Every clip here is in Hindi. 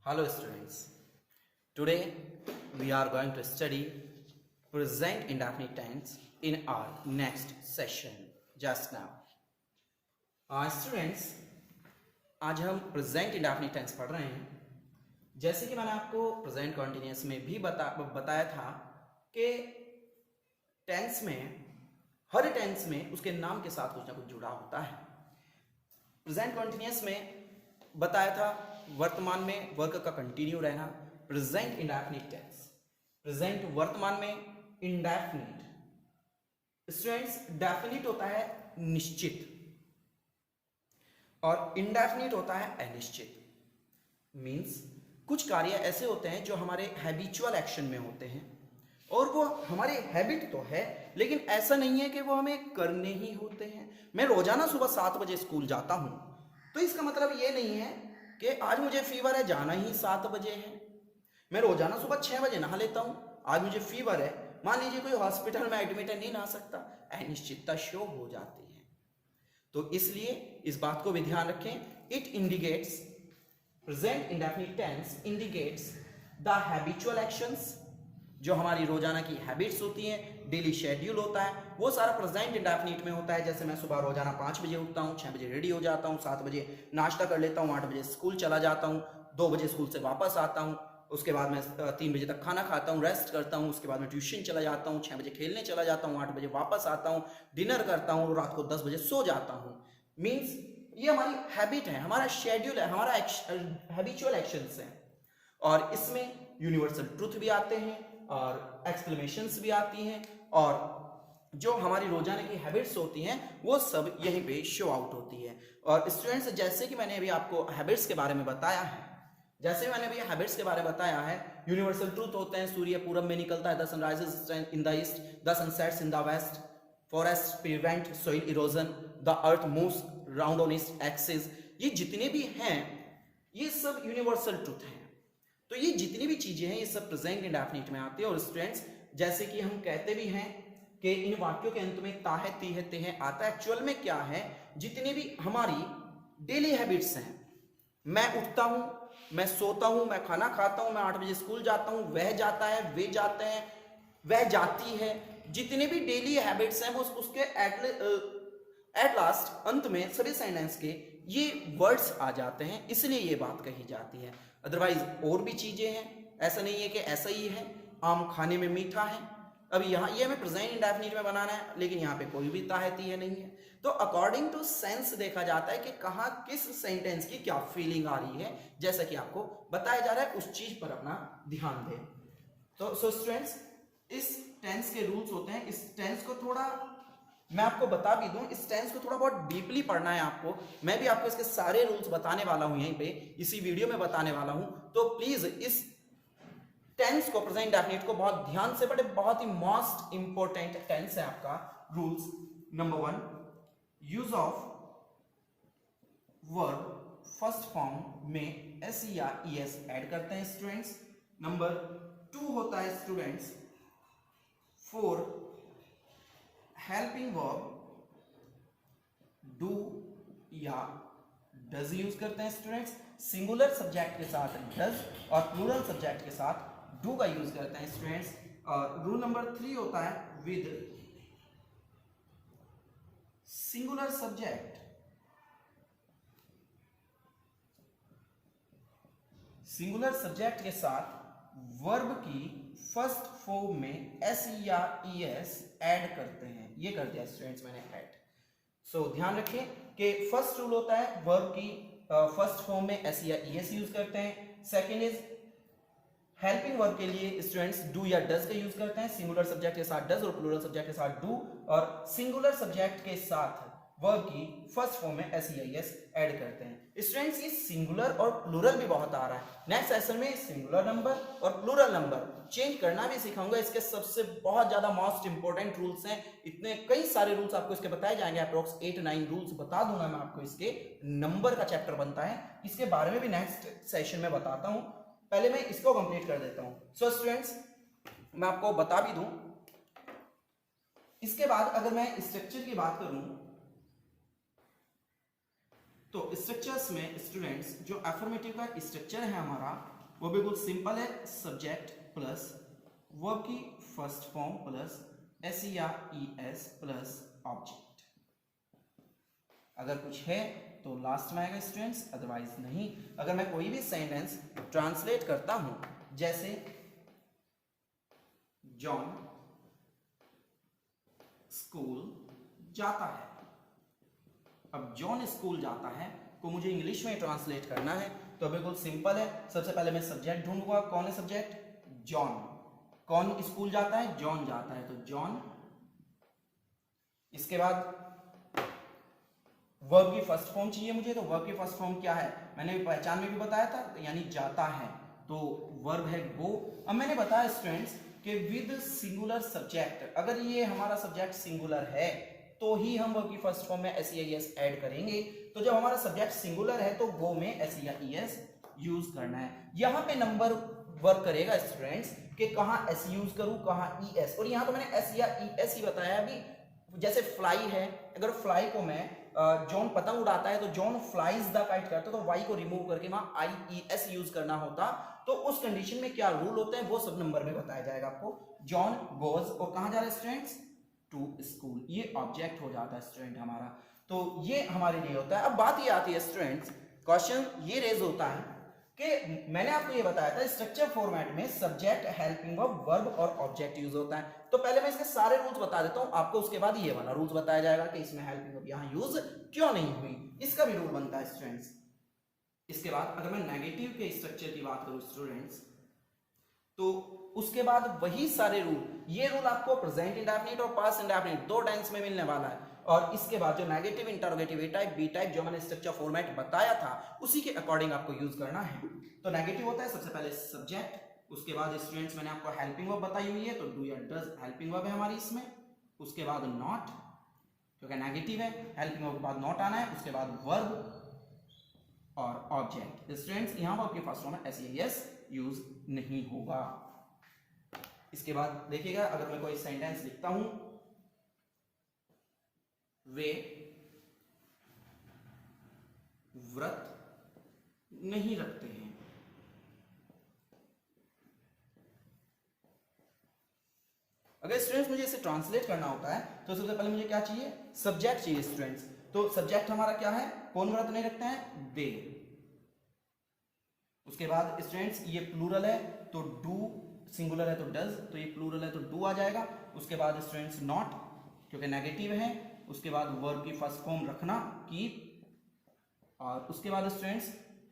Hello students, today we are going to study present indefinite tense in our next session just now. Students, आज हम present indefinite tense पढ़ रहे हैं. जैसे कि मैंने आपको present continuous में भी बताया था कि टेंस में हर टेंस में उसके नाम के साथ कुछ ना कुछ जुड़ा होता है. प्रेजेंट कॉन्टिन्यूस में बताया था वर्तमान में वर्क का कंटिन्यू रहना. प्रेजेंट इंडेफिनिट टेंस, प्रेजेंट वर्तमान में इंडेफिनिट. स्टूडेंट्स, डेफिनिट होता है निश्चित और इंडेफिनिट होता है अनिश्चित. मींस कुछ कार्य ऐसे होते हैं जो हमारे हैबिचुअल एक्शन में होते हैं और वो हमारे हैबिट तो है, लेकिन ऐसा नहीं है कि वो हमें करने ही होते हैं. मैं रोजाना सुबह 7 बजे स्कूल जाता हूं, तो इसका मतलब ये नहीं है कि आज मुझे फीवर है, जाना ही 7 बजे है. मैं रोजाना सुबह 6 बजे नहा लेता हूं, आज मुझे फीवर है, मान लीजिए कोई हॉस्पिटल में एडमिट है, नहीं नहा सकता, अनिश्चितता शो हो जाती है. तो इसलिए इस बात को भी ध्यान रखें. It indicates, present indefinite tense indicates the habitual actions, जो हमारी रोजाना की हैबिट्स होती हैं, डेली शेड्यूल होता है, वो सारा प्रेजेंट इंडेफिनिट में होता है. जैसे मैं सुबह रोजाना 5 बजे उठता हूँ, 6 बजे रेडी हो जाता हूँ, 7 बजे नाश्ता कर लेता हूँ, 8 बजे स्कूल चला जाता हूँ, 2 बजे स्कूल से वापस आता हूँ, उसके बाद मैं 3 बजे तक खाना खाता हूँ, रेस्ट करता हूँ, उसके बाद मैं ट्यूशन चला जाता हूँ, 6 बजे खेलने चला जाता हूँ, 8 बजे वापस आता हूँ, डिनर करता हूँ, रात को 10 बजे सो जाता हूँ. मीन्स ये हमारी हैबिट है, हमारा शेड्यूल है, हमारा हैबिचुअल एक्शंस हैं. और इसमें यूनिवर्सल ट्रूथ भी आते हैं और एक्सक्लेमेशंस भी आती हैं, और जो हमारी रोजाना की हैबिट्स होती हैं वो सब यहीं पे शो आउट होती है. और स्टूडेंट्स, जैसे कि मैंने अभी आपको हैबिट्स के बारे में बताया है, यूनिवर्सल ट्रूथ होते हैं, सूर्य पूरब में निकलता है, the sun rises in the east, the sun sets in the west, forest prevent soil erosion, the earth moves round on its axis. ये जितने भी हैं ये सब यूनिवर्सल ट्रूथ हैं. तो ये जितनी भी चीजें हैं ये सब प्रेजेंट इंडेफिनिट में आती है. और स्टूडेंट्स, जैसे कि हम कहते भी हैं कि इन वाक्यों के अंत में ता है, ती है, ते है आता है. एक्चुअल में क्या है, जितनी भी हमारी डेली हैबिट्स हैं, मैं उठता हूं, मैं सोता हूं, मैं खाना खाता हूं, मैं 8 बजे स्कूल जाता हूं, वह जाता है, वे जाते हैं, वह जाती है, जितने भी डेली हैबिट्स हैं वो उसके एट लास्ट अंत में सभी सेंटेंस के ये वर्ड्स आ जाते हैं, इसलिए ये बात कही जाती है. अदरवाइज और भी चीजें हैं, ऐसा नहीं है कि ऐसा ही है. आम खाने में मीठा है, अभी यहाँ ये हमें प्रेजेंट इंडेफिनिट में बनाना है, लेकिन यहाँ पे कोई भी ताहती है नहीं है. तो अकॉर्डिंग टू सेंस देखा जाता है कि कहाँ किस सेंटेंस की क्या फीलिंग आ रही है, जैसा कि आपको बताया जा रहा है, उस चीज पर अपना ध्यान दें. तो सो स्टूडेंट्स, इस टेंस के रूल्स होते हैं. इस टेंस को थोड़ा मैं आपको बता भी दूं, इस टेंस को थोड़ा बहुत डीपली पढ़ना है आपको. मैं भी आपको इसके सारे रूल्स बताने वाला हूं, यहीं पे इसी वीडियो में बताने वाला हूं. तो प्लीज इस टेंस को, प्रेजेंट इंडेफिनिट को बहुत ध्यान से पढ़े. बहुत ही मोस्ट इंपॉर्टेंट टेंस है आपका. Rules number 1, use of verb first form में एस या ईएस ऐड करते हैं स्टूडेंट्स. नंबर 2 होता है students for helping verb do या डज यूज करते हैं स्टूडेंट्स. सिंगुलर सब्जेक्ट के साथ डज और प्लूरल सब्जेक्ट के साथ डू का यूज करते हैं स्टूडेंट्स. और रूल नंबर 3 होता है with singular subject, singular subject के साथ वर्ब की फर्स्ट फॉर्म में एस या ईएस ऐड करते हैं. ये कर दिया स्टूडेंट्स मैंने ऐड. सो ध्यान रखें कि फर्स्ट रूल होता है वर्ब की फर्स्ट फॉर्म में एस या ईएस यूज करते हैं. सेकंड इज हेल्पिंग वर्ब के लिए स्टूडेंट्स डू या डज का यूज करते हैं. सिंगुलर सब्जेक्ट के साथ डज और प्लूरल सब्जेक्ट के साथ डू, और सिंगुलर सब्जेक्ट के साथ वर्ब की फर्स्ट फॉर्म में एस या ईएस ऐड करते हैं. स्टूडेंट्स, ये सिंगुलर और प्लूरल भी बहुत आ रहा है. नेक्स्ट सेशन में सिंगुलर नंबर और प्लूरल नंबर चेंज करना भी सिखाऊंगा. इसके सबसे बहुत ज्यादा मोस्ट इंपोर्टेंट रूल्स हैं. इतने कई सारे रूल्स आपको इसके बताए जाएंगे. अप्रोक्स 8-9 रूल्स बता दूंगा मैं आपको. इसके नंबर का चैप्टर बनता है, इसके बारे में भी नेक्स्ट सेशन में बताता हूं. पहले मैं इसको कंप्लीट कर देता हूं. सो स्टूडेंट्स, मैं आपको बता भी दूं, इसके बाद अगर मैं स्ट्रक्चर की बात करूं तो स्ट्रक्चर्स में स्टूडेंट्स जो अफर्मेटिव का स्ट्रक्चर है हमारा, वो बिल्कुल सिंपल है, सब्जेक्ट प्लस वर्ब की first form plus SERES plus object. अगर कुछ है तो लास्ट में आएगा स्टूडेंट्स, अदरवाइज नहीं। अगर मैं कोई भी सेंटेंस ट्रांसलेट करता हूं, जैसे जॉन स्कूल जाता है, अब जॉन स्कूल जाता है को मुझे इंग्लिश में ट्रांसलेट करना है, तो बिल्कुल सिंपल है। सबसे पहले मैं सब्जेक्ट ढूंढूंगा, कौन है सब्जेक्ट? जॉन। कौन स्कूल जाता है? जॉन जाता है, तो जॉन। इसके बाद वर्ब की फर्स्ट फॉर्म चाहिए मुझे, तो वर्ब की फर्स्ट फॉर्म क्या है? मैंने पहचान में भी बताया था, यानी जाता है, तो वर्ब है गो। अब मैंने बताया स्टूडेंट्स कि विद सिंगुलर सब्जेक्ट, अगर ये हमारा सब्जेक्ट सिंगुलर है तो ही हम वर्ब की फर्स्ट फॉर्म में SERES ऐड करेंगे। तो जब हमारा सब्जेक्ट सिंगुलर है तो गो में SERES यूज करना है। यहाँ पे नंबर वर्क करेगा स्टूडेंट्स कि कहाँ S यूज करूँ, कहाँ ES, और यहाँ तो मैंने SERES ही बताया अभी। जैसे फ्लाई है, अगर फ्लाई को मैं जॉन पतंग उड़ाता है तो जॉन फ्लाइज द काइट करता, तो वाई को रिमूव करके वहां IES यूज करना होता, तो उस कंडीशन में क्या रूल होते हैं वो सब नंबर में बताया जाएगा आपको। जॉन गोज, और कहां जा रहा है स्टूडेंट्स? To school. ये ऑब्जेक्ट हो जाता है स्टूडेंट हमारा, तो ये हमारे लिए होता है। अब बात ये आती है स्टूडेंट्स, क्वेश्चन ये रेज होता है कि मैंने आपको ये बताया था स्ट्रक्चर फॉर्मेट में सब्जेक्ट, हेल्पिंग वर्ब, वर्ब और ऑब्जेक्ट यूज होता है। तो पहले मैं इसके सारे रूल्स बता देता हूं आपको, उसके बाद ये वाला रूल्स बताया जाएगा कि इसमें हेल्पिंग वर्ब यहां यूज क्यों नहीं हुई, इसका भी रूल बनता है स्टूडेंट्स। इसके बाद अगर मैं नेगेटिव के स्ट्रक्चर की बात करूं स्टूडेंट्स, तो उसके बाद वही सारे रूल, ये रूल आपको प्रेजेंट इंडेफिनिट और पास्ट इंडेफिनिट दो टेंस में मिलने वाला है। और इसके बाद जो नेगेटिव, इंटरोगेटिव, ए टाइप, बी टाइप, जो मैंने स्ट्रक्चर फॉर्मेट बताया था उसी के अकॉर्डिंग आपको यूज करना है। तो नेगेटिव होता है सबसे पहले सब्जेक्ट, उसके बाद स्टूडेंट्स मैंने आपको हेल्पिंग वर्ब बताई हुई है, तो डू या डज हेल्पिंग वर्ब है हमारी इसमें। उसके बाद नॉट, क्योंकि नेगेटिव है, हेल्पिंग वर्ब के बाद नॉट आना है। उसके बाद वर्ब और ऑब्जेक्ट। स्टूडेंट्स यहां वर्ब के फर्स्ट फॉर्म में SERES यूज नहीं होगा। इसके बाद देखिएगा, अगर मैं कोई सेंटेंस लिखता हूं, वे व्रत नहीं रखते हैं, अगर स्टूडेंट्स मुझे इसे ट्रांसलेट करना होता है तो सबसे पहले मुझे क्या चाहिए? सब्जेक्ट चाहिए स्टूडेंट्स। तो सब्जेक्ट हमारा क्या है? कौन व्रत नहीं रखते हैं? दे। उसके बाद स्टूडेंट्स ये प्लूरल है तो डू, सिंगुलर है तो डज, तो ये प्लूरल है तो डू आ जाएगा। उसके बाद स्टूडेंट्स नॉट, क्योंकि नेगेटिव है। उसके बाद वर्ब की फर्स्ट फॉर्म रखना, कीप, और उसके बाद स्टूडेंट्स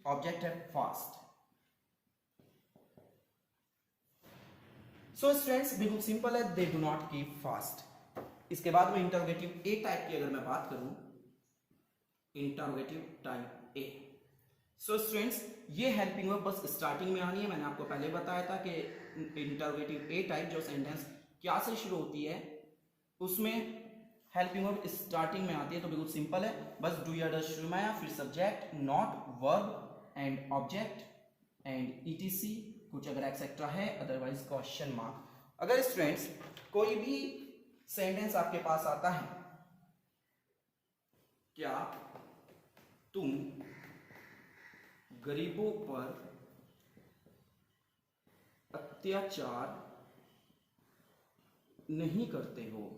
ऑब्जेक्ट है फास्ट। सो स्टूडेंट्स बिल्कुल सिंपल है, they do not keep fast. इसके बाद में इंटरोगेटिव ए टाइप की अगर मैं बात करूं, interrogative type A, so students ये हेल्पिंग वर्ब बस स्टार्टिंग में आनी है। मैंने आपको पहले बताया था कि इंटरोगेटिव ए टाइप जो सेंटेंस क्या से शुरू होती है उसमें हेल्पिंग वर्ब स्टार्टिंग में आती है, तो बिल्कुल सिंपल है, बस डू या डज शुरू में आया, फिर subject, not, verb and object and ETC, कुछ अगर एक्सेट्रा है, अदरवाइज क्वेश्चन मार्क। अगर स्टूडेंट्स कोई भी सेंटेंस आपके पास आता है, क्या तुम गरीबों पर अत्याचार नहीं करते हो,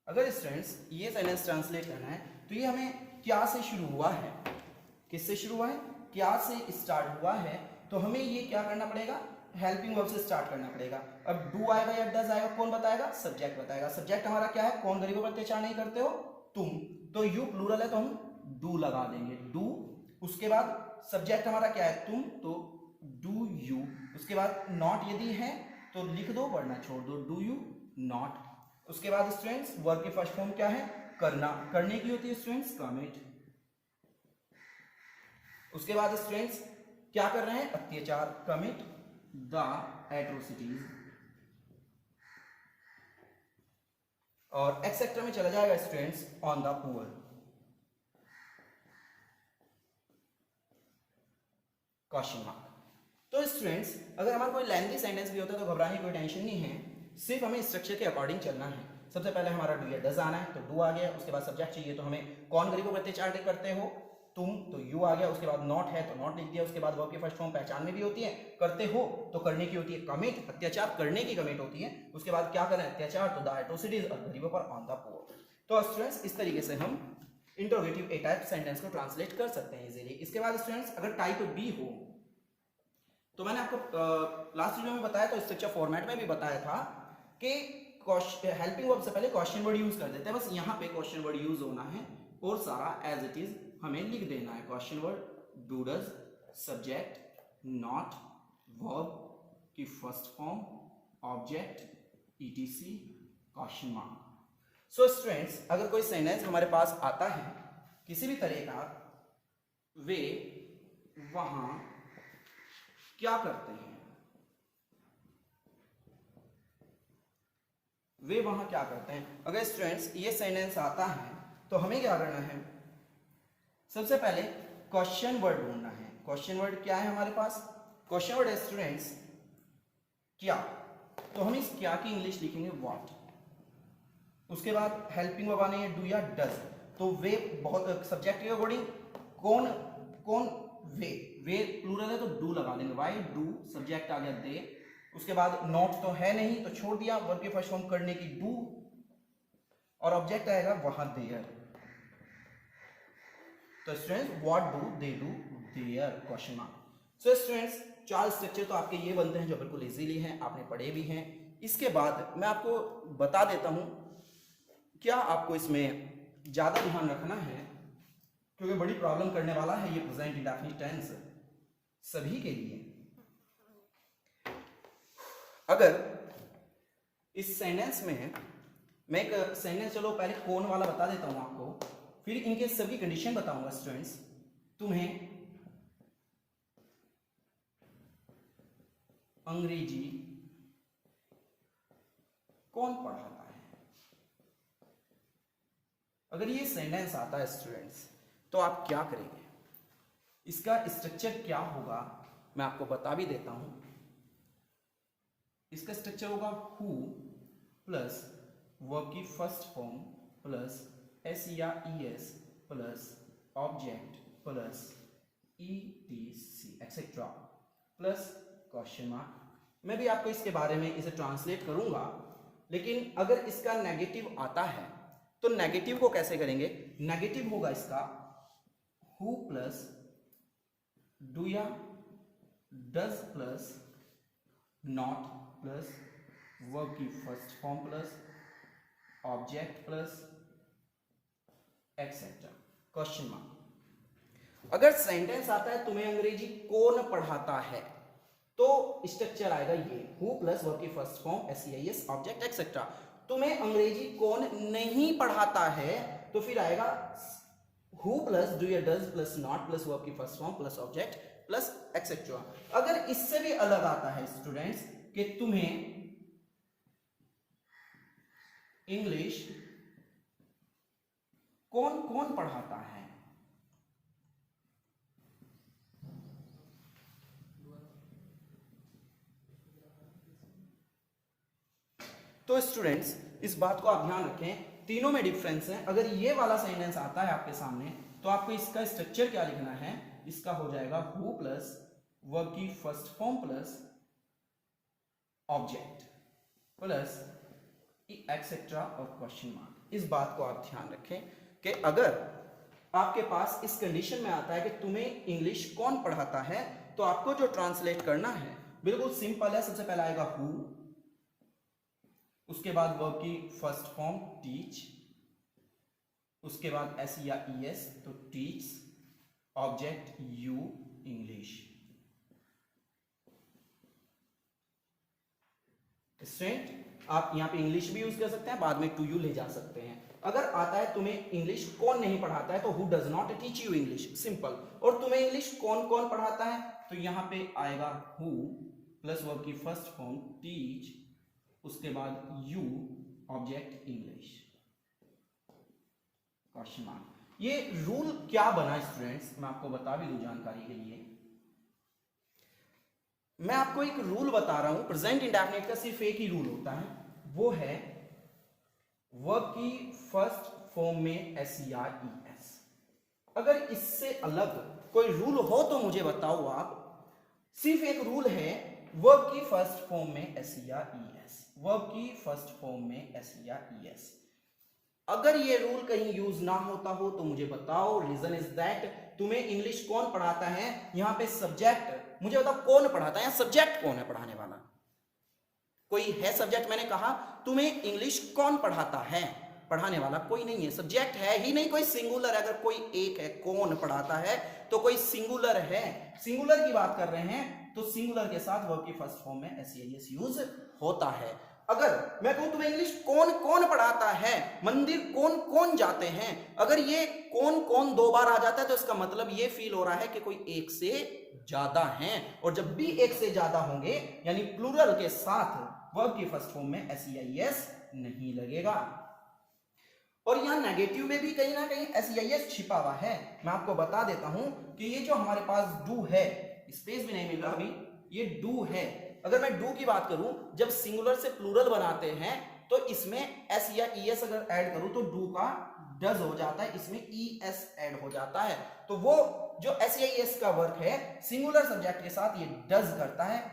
अगर स्टूडेंट्स ये सेंटेंस ट्रांसलेट करना है तो ये हमें क्या से शुरू हुआ है, किससे शुरू हुआ है? क्या से स्टार्ट हुआ है, तो हमें ये क्या करना पड़ेगा? हेल्पिंग वर्ब से स्टार्ट करना पड़ेगा। अब डू आएगा या डज आएगा, कौन बताएगा? सब्जेक्ट बताएगा। सब्जेक्ट हमारा क्या है? कौन गरीबों पर अत्याचार नहीं करते हो? तुम, तो यू प्लूरल है तो हम डू लगा देंगे, डू। उसके बाद सब्जेक्ट हमारा क्या है? तुम, तो डू यू। उसके बाद नॉट यदि है तो लिख दो वरना छोड़ दो, डू यू नॉट। उसके बाद स्टूडेंट्स वर्ब की फर्स्ट फॉर्म क्या है? करना, करने की होती है स्टूडेंट्स कमिट। उसके बाद स्टूडेंट्स क्या कर रहे हैं? अत्याचार, कमिट द एट्रोसिटीज। और एक्सेट्रा में चला जाएगा students on the poor. Question mark. तो स्टूडेंट्स अगर हमारा कोई लेंथी सेंटेंस भी होता है तो घबराने की कोई टेंशन नहीं है, सिर्फ हमें स्ट्रक्चर के अकॉर्डिंग चलना है। सबसे पहले हमारा डू या डज आना है, तो डू आ गया। उसके बाद सब्जेक्ट चाहिए, तो हमें कौन गरीबों पर अत्याचार करते हो? तुम तो यू आ गया, उसके बाद नॉट है तो नॉट लिख दिया, उसके बाद वर्ब की फर्स्ट फॉर्म पहचान में भी होती है, करते हो तो करने की होती है, कमिट अत्याचार करने की कमिट होती है, उसके बाद क्या करें अत्याचार, तो the atrocities of the river on the poor. तो स्टूडेंट्स इस तरीके से हम इंट्रोगेटिव ए टाइप सेंटेंस को ट्रांसलेट कर सकते हैं इजीली। इसके बाद स्टूडेंट्स अगर टाइप बी हो तो मैंने आपको लास्ट वीडियो में बताया, तो स्ट्रक्चर फॉर्मेट में भी बताया था कि हेल्पिंग वर्ब से पहले क्वेश्चन वर्ड यूज कर देते हैं, बस यहाँ पे क्वेश्चन वर्ड यूज होना है और सारा एज इट इज हमें लिख देना है। Question word do does subject not verb की first form object etc question mark. So students अगर कोई सेंटेंस हमारे पास आता है किसी भी तरह का, वे वहां क्या करते हैं, वे वहां क्या करते हैं। अगर स्टूडेंट्स ये सेंटेंस आता है तो हमें क्या करना है, सबसे पहले क्वेश्चन वर्ड ढूंढना है। क्वेश्चन वर्ड क्या है हमारे पास, क्वेश्चन वर्ड है स्टूडेंट्स क्या, तो हम इस क्या की इंग्लिश लिखेंगे व्हाट। उसके बाद हेल्पिंग वर्ब आने है डू या डज, तो वे बहुत सब्जेक्ट के अकॉर्डिंग कौन कौन वे प्लूरल है तो डू लगा देंगे, वाई डू, सब्जेक्ट आ गया दे, उसके बाद नॉट तो है नहीं तो छोड़ दिया, वर्ब की फर्स्ट फॉर्म करने की डू, और ऑब्जेक्ट आएगा वहां देयर। तो students what do they do their question mark. So students चार स्ट्रक्चर तो आपके ये बनते हैं जो बिल्कुल इजीली हैं, आपने पढ़े भी हैं। इसके बाद मैं आपको बता देता हूं क्या आपको इसमें ज्यादा ध्यान रखना है, क्योंकि बड़ी प्रॉब्लम करने वाला है ये प्रेजेंट इंडेफिनिट टेंस सभी के लिए। अगर इस सेंटेंस में मैं एक सेंटेंस, चलो पहले कौन वाला बता देता हूं आपको, फिर इनके सभी कंडीशन बताऊंगा। स्टूडेंट्स तुम्हें अंग्रेजी कौन पढ़ाता है, अगर ये सेंटेंस आता है स्टूडेंट्स तो आप क्या करेंगे, इसका स्ट्रक्चर क्या होगा मैं आपको बता भी देता हूं। इसका स्ट्रक्चर होगा हु प्लस वर्ब की फर्स्ट फॉर्म प्लस एस या E S plus object plus etc etcetera plus question mark. मैं भी आपको इसके बारे में इसे ट्रांसलेट करूंगा, लेकिन अगर इसका नेगेटिव आता है तो नेगेटिव को कैसे करेंगे, नेगेटिव होगा इसका हु प्लस डू या does plus not plus verb की first form plus object plus etcetera question mark. अगर सेंटेंस आता है तुम्हें अंग्रेजी कौन पढ़ाता है तो स्ट्रक्चर आएगा ये हु प्लस वर्ब की first form s object etcetera. तुम्हें अंग्रेजी कौन नहीं पढ़ाता है तो फिर आएगा हु प्लस डू या does plus not plus verb की first form plus object plus etcetera. अगर इससे भी अलग आता है स्टूडेंट्स कि तुम्हें इंग्लिश कौन कौन पढ़ाता है, तो स्टूडेंट्स इस बात को आप ध्यान रखें, तीनों में डिफरेंस है। अगर ये वाला सेंटेंस आता है आपके सामने तो आपको इसका स्ट्रक्चर क्या लिखना है, इसका हो जाएगा हु प्लस वर्ब की first form plus object plus etcetera और क्वेश्चन मार्क। इस बात को आप ध्यान रखें कि अगर आपके पास इस कंडीशन में आता है कि तुम्हें इंग्लिश कौन पढ़ाता है तो आपको जो ट्रांसलेट करना है बिल्कुल सिंपल है। सबसे पहला आएगा हु, उसके बाद वर्ब की फर्स्ट फॉर्म टीच, उसके बाद एस या ई एस तो teach, object you English. Student आप यहां पे इंग्लिश भी यूज कर सकते हैं, बाद में टू यू ले जा सकते हैं। अगर आता है तुम्हें इंग्लिश कौन नहीं पढ़ाता है तो who does not teach you English, simple. और तुम्हें इंग्लिश कौन कौन पढ़ाता है तो यहां पे आएगा हु प्लस वर्ब की फर्स्ट फॉर्म टीच, उसके बाद you object English question mark. ये रूल क्या बना स्टूडेंट्स मैं आपको बता भी दूं जानकारी के लिए। मैं आपको एक रूल बता रहा हूं, प्रेजेंट इंडेफिनिट का सिर्फ एक ही रूल होता है, वो है वर्ब की फर्स्ट फॉर्म में एस या ई एस। अगर इससे अलग कोई रूल हो तो मुझे बताओ आप। सिर्फ एक रूल है वर्ब की फर्स्ट फॉर्म में एस या ईएस, वर्ब की फर्स्ट फॉर्म में एस या ईएस। अगर ये रूल कहीं यूज ना होता हो तो मुझे बताओ। रीजन इज दैट तुम्हें इंग्लिश कौन पढ़ाता है यहाँ पे? सब्जेक्ट। मुझे बताओ कौन पढ़ाता है यहाँ? सब्जेक्ट कौन है पढ़ाने वाला? कोई है सब्जेक्ट? मैंने कहा तुम्हें इंग्लिश कौन पढ़ाता है? पढ़ाने वाला कोई नहीं है, सब्जेक्ट है ही नहीं कोई सिंगुलर। अगर कोई एक है, कौन पढ़ाता है तो कोई सिंगुलर है। सिंगुलर की बात कर रहे हैं तो सिंगुलर के साथ वर्ब की फर्स्ट फॉर्म में एस यूज होता है। अगर मैं कहूं तुम्हें इंग्लिश कौन कौन पढ़ाता है, मंदिर कौन कौन जाते हैं, अगर ये कौन कौन दो बार आ जाता है तो इसका मतलब ये फील हो रहा है कि कोई एक से ज्यादा हैं। और जब भी एक से ज्यादा होंगे यानी प्लूरल के साथ वर्ब की फर्स्ट फॉर्म में एस नहीं लगेगा। और यहां नेगेटिव में भी कहीं ना कहीं एस छिपा हुआ है। मैं आपको बता देता हूं कि ये जो हमारे पास डू है, स्पेस भी नहीं मिल रहा अभी, ये डू है। अगर मैं डू की बात करूं, जब सिंगुलर से प्लूरल बनाते हैं तो इसमें एस या ईएस अगर ऐड करूं तो डू का डज हो जाता है, इसमें ईएस ऐड हो जाता है। तो वो जो एस या ईएस का वर्क है सिंगुलर सब्जेक्ट के साथ ये डज करता है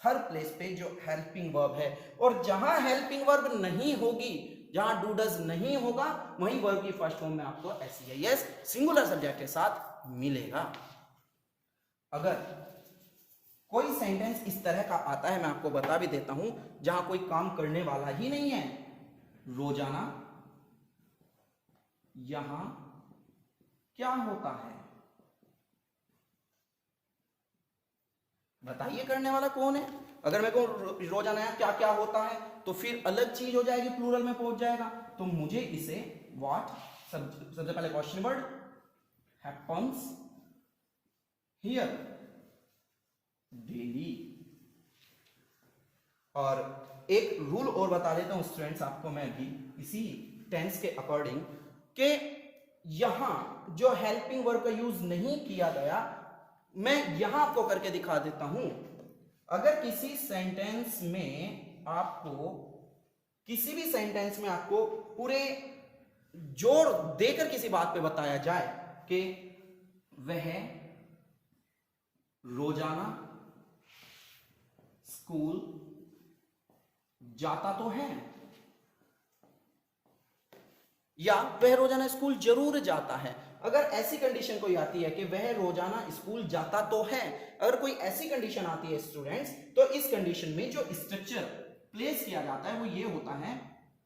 हर प्लेस पे जो हेल्पिंग वर्ब है। और जहां हेल्पिंग वर्ब नहीं होगी, जहां डू डज नहीं होगा, वहीं वर्ब की फर्स्ट फॉर्म में आपको एस सिंगुलर सब्जेक्ट के साथ मिलेगा। अगर कोई सेंटेंस इस तरह का आता है, मैं आपको बता भी देता हूं, जहां कोई काम करने वाला ही नहीं है, रोजाना यहां क्या होता है? बताइए करने वाला कौन है? अगर मैं कहूं रोजाना यहां क्या क्या होता है तो फिर अलग चीज हो जाएगी, प्लूरल में पहुंच जाएगा। तो मुझे इसे व्हाट, सबसे पहले question word happens here daily. और एक रूल और बता देता हूं स्टूडेंट्स आपको मैं भी इसी टेंस के अकॉर्डिंग, कि यहां जो हेल्पिंग वर्ब का यूज नहीं किया गया, मैं यहां आपको करके दिखा देता हूं। अगर किसी सेंटेंस में आपको, किसी भी सेंटेंस में आपको पूरे जोर देकर किसी बात पे बताया जाए कि वह रोजाना स्कूल जाता तो है, या वह रोजाना स्कूल जरूर जाता है। अगर ऐसी कंडीशन कोई आती है कि वह रोजाना स्कूल जाता तो है, अगर कोई ऐसी कंडीशन आती है स्टूडेंट्स, तो इस कंडीशन में जो स्ट्रक्चर प्लेस किया जाता है वो ये होता है,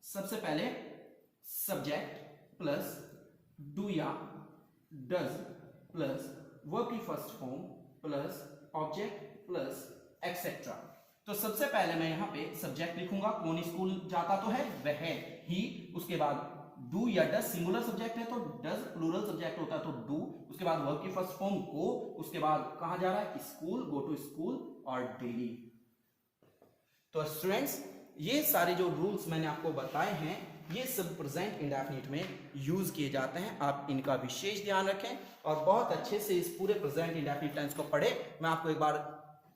सबसे पहले सब्जेक्ट प्लस डू या डज प्लस वर्ब की first form plus object plus etcetera. तो सबसे पहले मैं यहां पे सब्जेक्ट लिखूंगा, कौन स्कूल जाता तो है, वह ही। उसके बाद डू या डज, सिंगुलर सब्जेक्ट है तो डज, प्लूरल सब्जेक्ट होता है तो डू। उसके बाद वर्ब की फर्स्ट फॉर्म को, उसके बाद कहां जा रहा है, स्कूल, गो टू स्कूल और डेली। तो स्टूडेंट्स ये सारे जो रूल्स मैंने आपको बताए हैं ये सब प्रेजेंट इंडेफिनिट में यूज किए जाते हैं। आप इनका विशेष ध्यान रखें और बहुत अच्छे से इस पूरे प्रेजेंट इंडेफिनिट टेंस को पढ़े। मैं आपको एक बार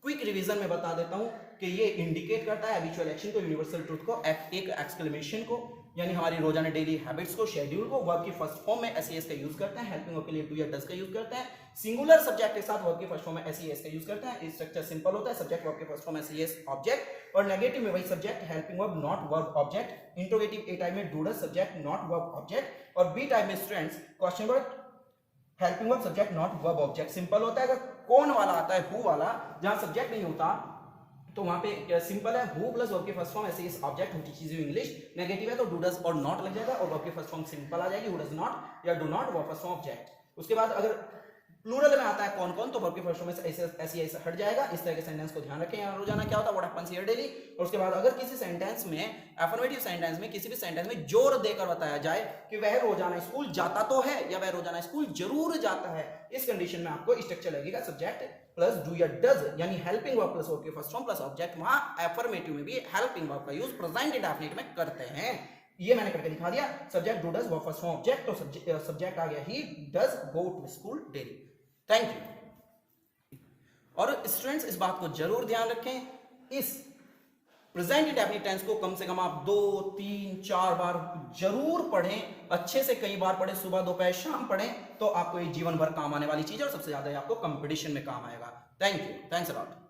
क्विक रिवीजन में बता देता हूं कि ये इंडिकेट करता है हैबिचुअल एक्शन को, यूनिवर्सल ट्रूथ को, एक एक्सक्लेमेशन को, यानी हमारी रोजाना डेली हैबिट्स को, शेड्यूल को। वर्ब की फर्स्ट फॉर्म में एस का यूज करते हैं, हेल्पिंग वर्ब के लिए डू या डज का यूज करते हैं। सिंगुलर सब्जेक्ट के साथ वर्ब की फर्स्ट फॉर्म में एस का यूज करते हैं। स्ट्रक्चर सिंपल होता है, सब्जेक्ट वर्ब के फर्स्ट फॉर्म में एस ऑब्जेक्ट, और नेगेटिव में वही subject helping verb not verb object. Interrogative A type में do does subject not verb object, और बी टाइप में students question word helping verb subject not verb object. Simple होता है। अगर कौन वाला आता है, हु वाला, जहां सब्जेक्ट नहीं होता तो वहां पे सिंपल है, हु प्लस वर्ब की first form s object who teaches you English. Negative है तो डू डज और नॉट लग जाएगा और वर्ब की फर्स्ट फॉर्म सिंपल आ जाएगी, हु डज नॉट या do not, verb first form object. उसके बाद अगर प्लूरल में आता है कौन कौन तो वर्ब की फर्स्ट फॉर्म में ऐसे हट जाएगा। इस तरह के सेंटेंस को ध्यान रखें। यहाँ रोजाना क्या होता है, व्हाट हैपेंस हियर डेली। और उसके बाद अगर किसी सेंटेंस में, अफर्मेटिव सेंटेंस में, किसी भी सेंटेंस में जोर देकर बताया जाए कि वह रोजाना स्कूल जाता तो है या वह रोजाना स्कूल जरूर जाता है, इस कंडीशन में आपको स्ट्रक्चर लगेगा सब्जेक्ट प्लस डू या डज, यानी हेल्पिंग वर्ब प्लस वर्ब की फर्स्ट फॉर्म प्लस ऑब्जेक्ट। वहां अफर्मेटिव में भी हेल्पिंग वर्ब का यूज प्रेजेंट इंडेफिनिट में करते हैं। ये मैंने करके दिखा दिया। Subject do does, verb first form object, तो सब्जेक्ट आ गया he does go to school daily. Thank you. और स्टूडेंट्स इस बात को जरूर ध्यान रखें, इस प्रेजेंट इंडेफिनिट टेंस को कम से कम आप 2, 3, 4 बार जरूर पढ़ें, अच्छे से कई बार पढ़ें, सुबह दोपहर शाम पढ़ें, तो आपको ये जीवन भर काम आने वाली चीज है और सबसे ज्यादा आपको कंपटीशन में काम आएगा। Thank you, thanks a lot.